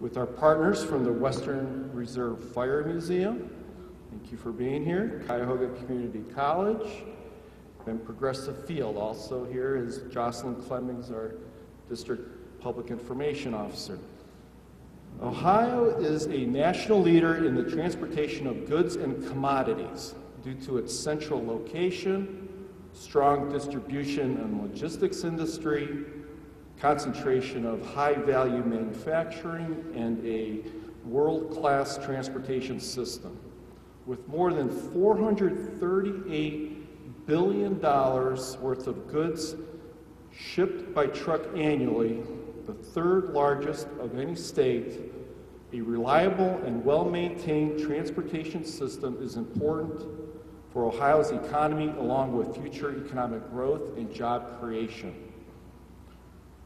with our partners from the Western Reserve Fire Museum. Thank you for being here. Cuyahoga Community College and Progressive Field. Also here is Jocelyn Clemmings, our District Public Information Officer. Ohio is a national leader in the transportation of goods and commodities due to its central location, strong distribution and logistics industry, concentration of high-value manufacturing, and a world-class transportation system. With more than $438 billion worth of goods shipped by truck annually, the third largest of any state, a reliable and well-maintained transportation system is important for Ohio's economy, along with future economic growth and job creation.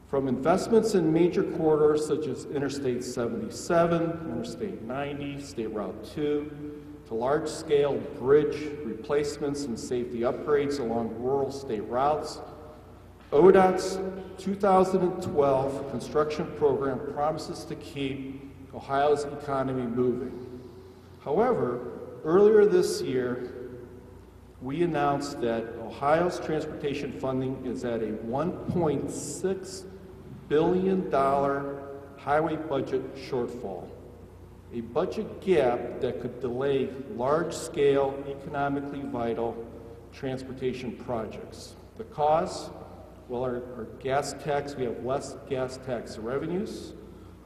From investments in major corridors such as Interstate 77, Interstate 90, State Route 2, to large-scale bridge replacements and safety upgrades along rural state routes, ODOT's 2012 construction program promises to keep Ohio's economy moving. However, earlier this year, we announced that Ohio's transportation funding is at a $1.6 billion highway budget shortfall, a budget gap that could delay large-scale, economically vital transportation projects. The cause? Well, our gas tax, we have less gas tax revenues,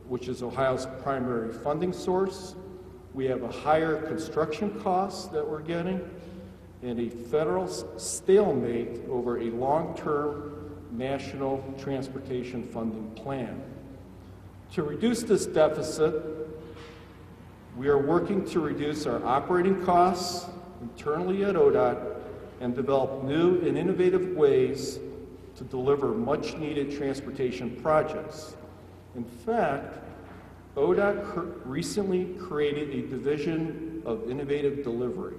which is Ohio's primary funding source. We have a higher construction cost that we're getting, and a federal stalemate over a long-term national transportation funding plan. To reduce this deficit, we are working to reduce our operating costs internally at ODOT and develop new and innovative ways to deliver much-needed transportation projects. In fact, ODOT recently created a division of innovative delivery.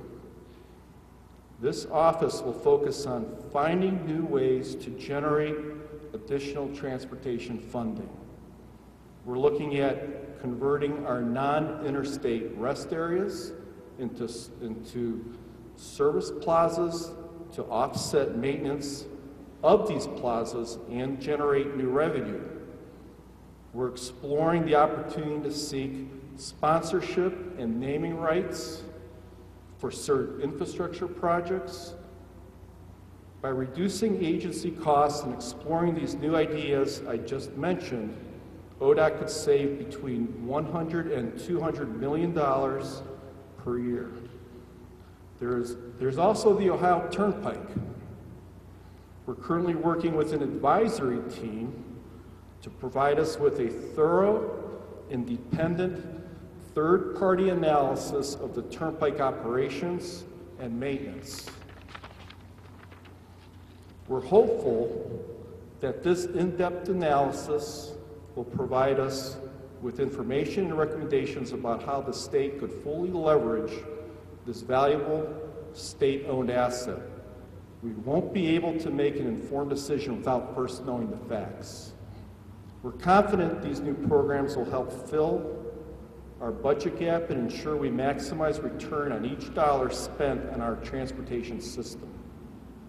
This office will focus on finding new ways to generate additional transportation funding. We're looking at converting our non-interstate rest areas into service plazas to offset maintenance of these plazas and generate new revenue. We're exploring the opportunity to seek sponsorship and naming rights for certain infrastructure projects. By reducing agency costs and exploring these new ideas I just mentioned, ODOT could save between $100 and $200 million per year. There's also the Ohio Turnpike. We're currently working with an advisory team to provide us with a thorough, independent, third-party analysis of the Turnpike operations and maintenance. We're hopeful that this in-depth analysis will provide us with information and recommendations about how the state could fully leverage this valuable state-owned asset. We won't be able to make an informed decision without first knowing the facts. We're confident these new programs will help fill our budget gap and ensure we maximize return on each dollar spent on our transportation system.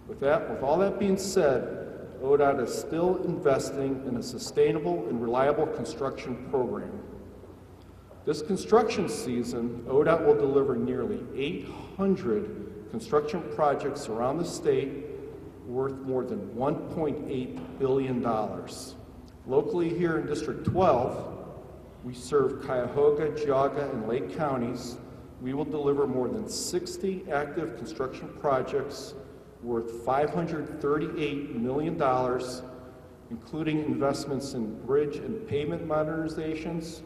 With all that being said, ODOT is still investing in a sustainable and reliable construction program. This construction season, ODOT will deliver nearly 800 construction projects around the state worth more than $1.8 billion. Locally here in District 12, we serve Cuyahoga, Geauga, and Lake counties. We will deliver more than 60 active construction projects worth $538 million, including investments in bridge and pavement modernizations,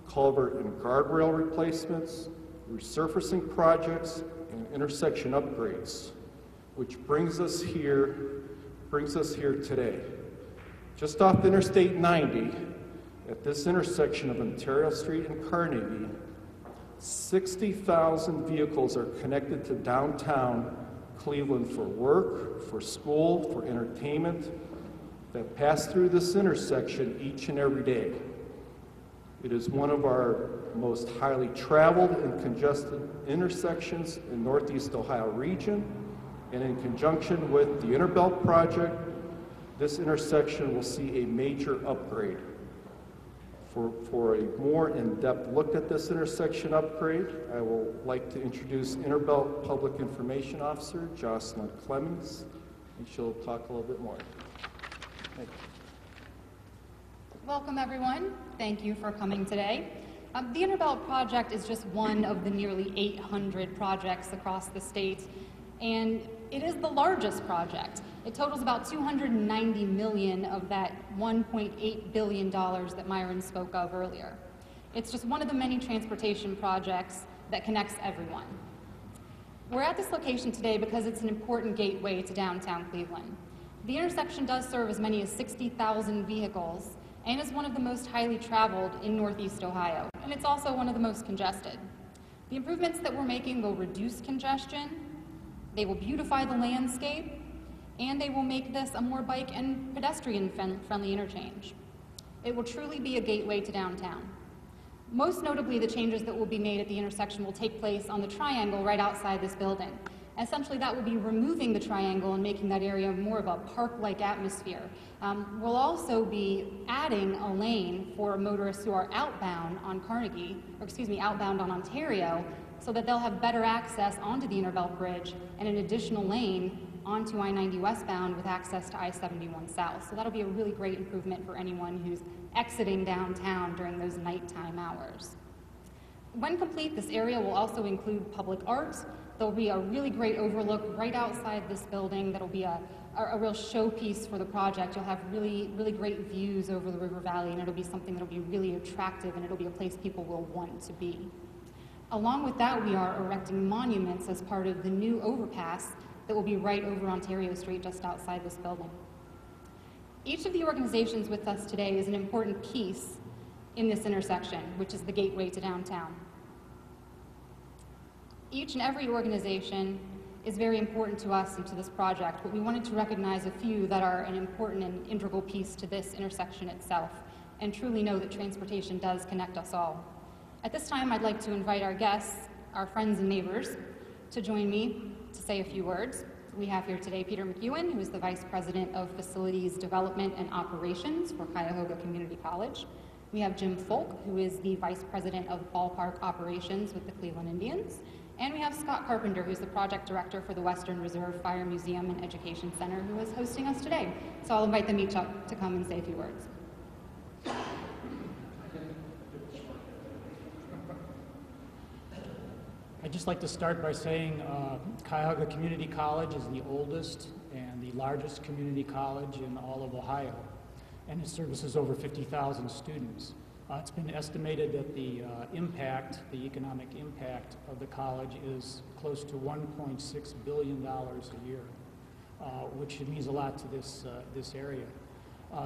culvert and guardrail replacements, resurfacing projects, and intersection upgrades, which brings us here today. Just off Interstate 90, at this intersection of Ontario Street and Carnegie, 60,000 vehicles are connected to downtown Cleveland for work, for school, for entertainment, that pass through this intersection each and every day. It is one of our most highly traveled and congested intersections in Northeast Ohio region, and in conjunction with the Interbelt project, this intersection will see a major upgrade. For a more in-depth look at this intersection upgrade, I will like to introduce Interbelt Public Information Officer Jocelyn Clemmings, and she'll talk a little bit more. Thank you. Welcome, everyone. Thank you for coming today. The Interbelt project is just one of the nearly 800 projects across the state, and it is the largest project. It totals about $290 million of that $1.8 billion that Myron spoke of earlier. It's just one of the many transportation projects that connects everyone. We're at this location today because it's an important gateway to downtown Cleveland. The intersection does serve as many as 60,000 vehicles and is one of the most highly traveled in Northeast Ohio, and it's also one of the most congested. The improvements that we're making will reduce congestion, they will beautify the landscape, and they will make this a more bike and pedestrian-friendly interchange. It will truly be a gateway to downtown. Most notably, the changes that will be made at the intersection will take place on the triangle right outside this building. Essentially, that will be removing the triangle and making that area more of a park-like atmosphere. We'll also be adding a lane for motorists who are outbound on outbound on Ontario, so that they'll have better access onto the Interbelt Bridge and an additional lane onto I-90 westbound with access to I-71 south. So that'll be a really great improvement for anyone who's exiting downtown during those nighttime hours. When complete, this area will also include public art. There'll be a really great overlook right outside this building that'll be a real showpiece for the project. You'll have really great views over the river valley, and it'll be something that'll be really attractive, and it'll be a place people will want to be. Along with that, we are erecting monuments as part of the new overpass that will be right over Ontario Street just outside this building. Each of the organizations with us today is an important piece in this intersection, which is the gateway to downtown. Each and every organization is very important to us and to this project, but we wanted to recognize a few that are an important and integral piece to this intersection itself, and truly know that transportation does connect us all. At this time, I'd like to invite our guests, our friends and neighbors, to join me to say a few words. We have here today Peter McEwen, who is the Vice President of Facilities Development and Operations for Cuyahoga Community College. We have Jim Folk, who is the Vice President of Ballpark Operations with the Cleveland Indians. And we have Scott Carpenter, who's the Project Director for the Western Reserve Fire Museum and Education Center, who is hosting us today. So I'll invite them each up to come and say a few words. I'd just like to start by saying Cuyahoga Community College is the oldest and the largest community college in all of Ohio, and it services over 50,000 students. It's been estimated that the economic impact of the college is close to $1.6 billion a year, which means a lot to this area.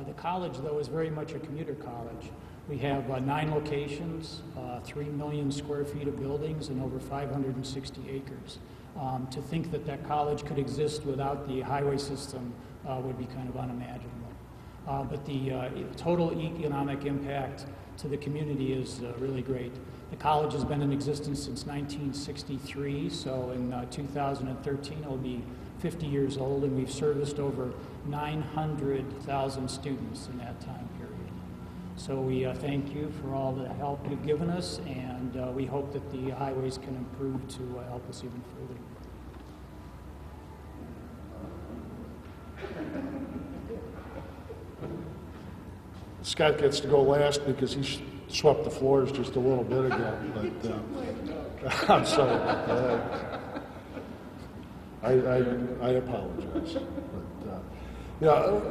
The college, though, is very much a commuter college. We have 9 locations, 3 million square feet of buildings, and over 560 acres. To think that that college could exist without the highway system would be kind of unimaginable. But the total economic impact to the community is really great. The college has been in existence since 1963, so in 2013 it will be 50 years old, and we've serviced over 900,000 students in that time period. So we thank you for all the help you've given us, and we hope that the highways can improve to help us even further. Scott gets to go last because he swept the floors just a little bit ago, but I'm sorry about that. I apologize. But,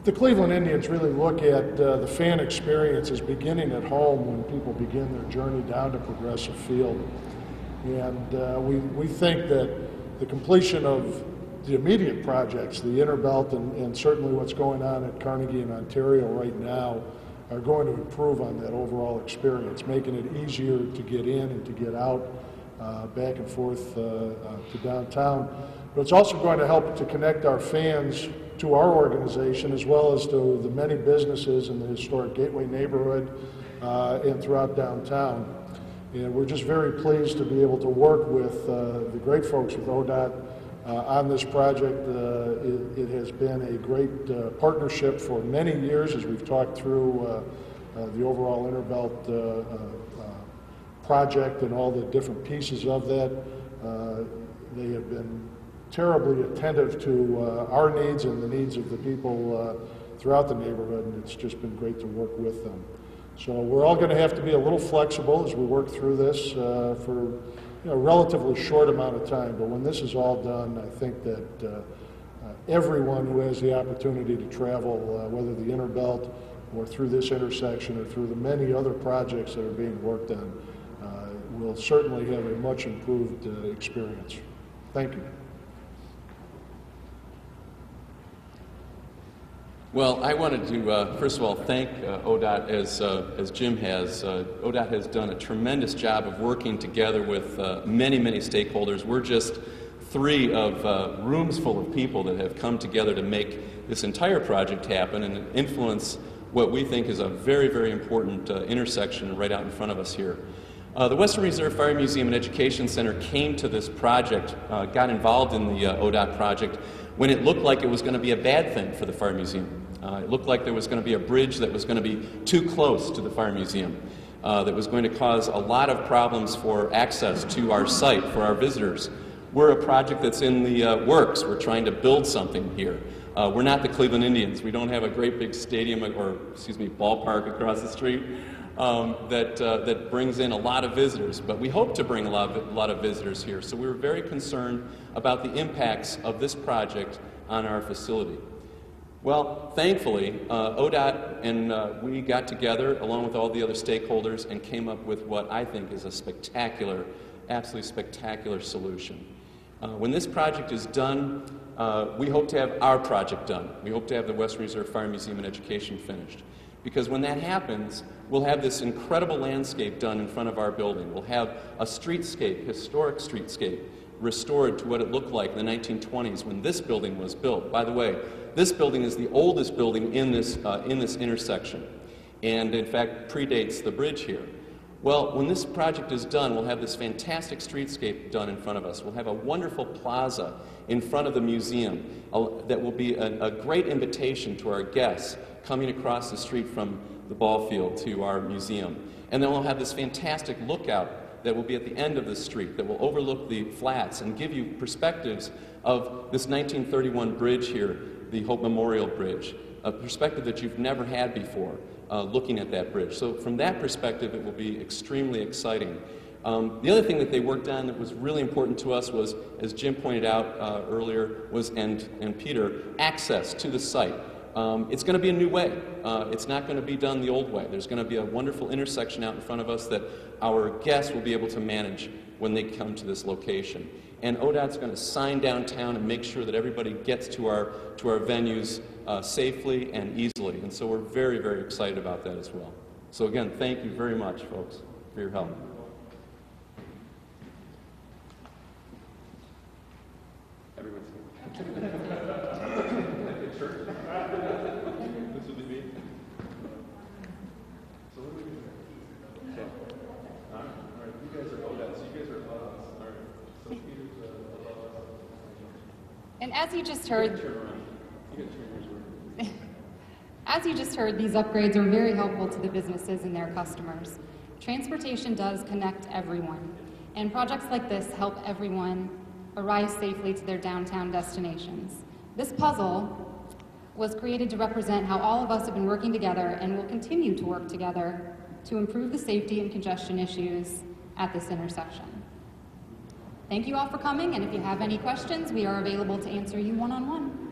the Cleveland Indians really look at the fan experience as beginning at home when people begin their journey down to Progressive Field. And we think that the completion of the immediate projects, the Interbelt and certainly what's going on at Carnegie and Ontario right now, are going to improve on that overall experience, making it easier to get in and to get out, back and forth to downtown. But it's also going to help to connect our fans to our organization as well as to the many businesses in the historic Gateway neighborhood and throughout downtown. And we're just very pleased to be able to work with the great folks with ODOT on this project. It has been a great partnership for many years as we've talked through the overall Interbelt project and all the different pieces of that. They have been terribly attentive to our needs and the needs of the people throughout the neighborhood, and it's just been great to work with them. So we're all going to have to be a little flexible as we work through this for a relatively short amount of time, but when this is all done, I think that everyone who has the opportunity to travel, whether the Interbelt or through this intersection or through the many other projects that are being worked on, will certainly have a much improved experience. Thank you. Well, I wanted to, first of all, thank ODOT as Jim has. ODOT has done a tremendous job of working together with many, many stakeholders. We're just three of rooms full of people that have come together to make this entire project happen and influence what we think is a very, very important intersection right out in front of us here. The Western Reserve Fire Museum and Education Center came to this project, got involved in the ODOT project when it looked like it was going to be a bad thing for the Fire Museum. It looked like there was going to be a bridge that was going to be too close to the Fire Museum, that was going to cause a lot of problems for access to our site for our visitors. We're a project that's in the works. We're trying to build something here. We're not the Cleveland Indians. We don't have a great big stadium, or excuse me, ballpark across the street that brings in a lot of visitors. But we hope to bring a lot of visitors here. So we were very concerned about the impacts of this project on our facility. Well, thankfully, ODOT and we got together along with all the other stakeholders and came up with what I think is a spectacular, absolutely spectacular solution. When this project is done, we hope to have our project done. We hope to have the Western Reserve Fire Museum and Education finished. Because when that happens, we'll have this incredible landscape done in front of our building. We'll have a streetscape, historic streetscape, restored to what it looked like in the 1920s when this building was built. By the way, this building is the oldest building in this intersection, and in fact predates the bridge here. Well, when this project is done, we'll have this fantastic streetscape done in front of us. We'll have a wonderful plaza in front of the museum that will be a great invitation to our guests coming across the street from the ball field to our museum. And then we'll have this fantastic lookout that will be at the end of the street that will overlook the flats and give you perspectives of this 1931 bridge here, the Hope Memorial Bridge, a perspective that you've never had before looking at that bridge. So from that perspective, it will be extremely exciting. The other thing that they worked on that was really important to us was, as Jim pointed out earlier, and Peter, access to the site. It's going to be a new way. It's not going to be done the old way. There's going to be a wonderful intersection out in front of us that our guests will be able to manage when they come to this location. And ODOT's going to sign downtown and make sure that everybody gets to our venues safely and easily. And so we're very, very excited about that as well. So again, thank you very much, folks, for your help. Everyone's This will be me. So what do we do? Okay. All right. You guys are ODOT, so you guys are above us. All right. So Peter's above us. And as you just heard, as you just heard, these upgrades are very helpful to the businesses and their customers. Transportation does connect everyone, and projects like this help everyone arrive safely to their downtown destinations. This puzzle was created to represent how all of us have been working together and will continue to work together to improve the safety and congestion issues at this intersection. Thank you all for coming, and if you have any questions, we are available to answer you one-on-one.